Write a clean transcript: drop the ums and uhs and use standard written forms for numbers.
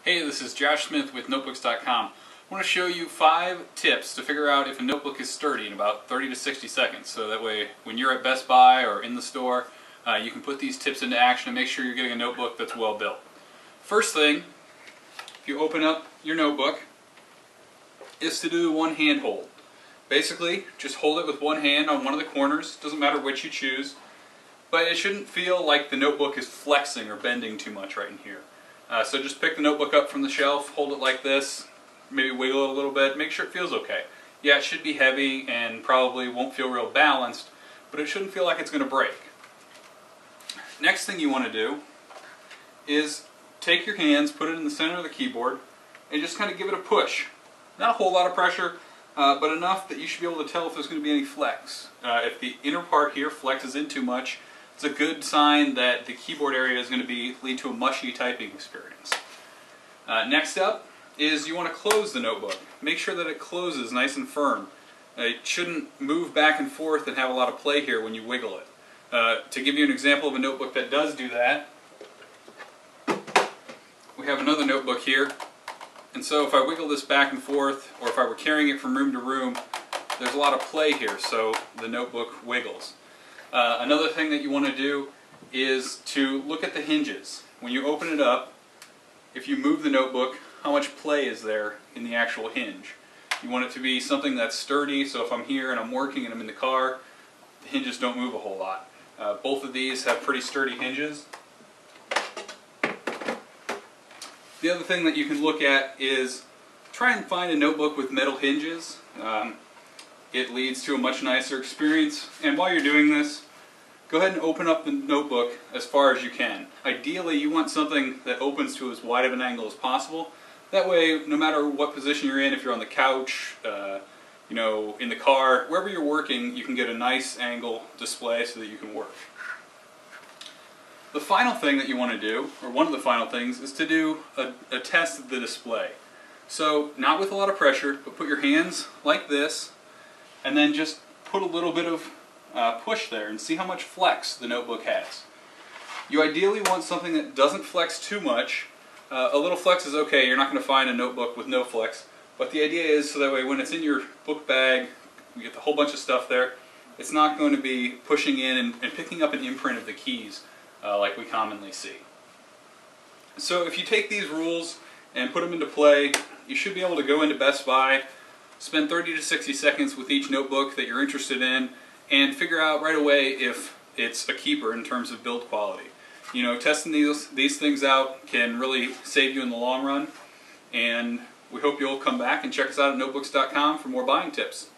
Hey, this is Josh Smith with Notebooks.com. I want to show you 5 tips to figure out if a notebook is sturdy in about 30 to 60 seconds. So that way, when you're at Best Buy or in the store, you can put these tips into action and make sure you're getting a notebook that's well built. First thing, if you open up your notebook, is to do one hand hold. Basically, just hold it with one hand on one of the corners. Doesn't matter which you choose. But it shouldn't feel like the notebook is flexing or bending too much right in here. So just pick the notebook up from the shelf, hold it like this, maybe wiggle it a little bit, make sure it feels okay. Yeah, it should be heavy and probably won't feel real balanced, but it shouldn't feel like it's going to break. Next thing you want to do is take your hands, put it in the center of the keyboard, and just kind of give it a push. Not a whole lot of pressure, but enough that you should be able to tell if there's going to be any flex. If the inner part here flexes in too much, it's a good sign that the keyboard area is going to lead to a mushy typing experience. Next up is you want to close the notebook. Make sure that it closes nice and firm. It shouldn't move back and forth and have a lot of play here when you wiggle it. To give you an example of a notebook that does do that, we have another notebook here. And so if I wiggle this back and forth, or if I were carrying it from room to room, there's a lot of play here, so the notebook wiggles. Another thing that you want to do is to look at the hinges. When you open it up, if you move the notebook, how much play is there in the actual hinge? You want it to be something that's sturdy, so if I'm here and I'm working and I'm in the car, the hinges don't move a whole lot. Both of these have pretty sturdy hinges. The other thing that you can look at is try and find a notebook with metal hinges. It leads to a much nicer experience, and while you're doing this, go ahead and open up the notebook as far as you can. Ideally, you want something that opens to as wide of an angle as possible. That way, no matter what position you're in, if you're on the couch, in the car, wherever you're working, you can get a nice angle display so that you can work. The final thing that you want to do, or one of the final things, is to do a test of the display. So, not with a lot of pressure, but put your hands like this, and then just put a little bit of push there and see how much flex the notebook has. You ideally want something that doesn't flex too much. A little flex is okay, you're not going to find a notebook with no flex, but the idea is so that way when it's in your book bag, you get a whole bunch of stuff there, it's not going to be pushing in and picking up an imprint of the keys like we commonly see. So if you take these rules and put them into play, you should be able to go into Best Buy, spend 30 to 60 seconds with each notebook that you're interested in, and figure out right away if it's a keeper in terms of build quality. You know, testing these things out can really save you in the long run, and we hope you'll come back and check us out at Notebooks.com for more buying tips.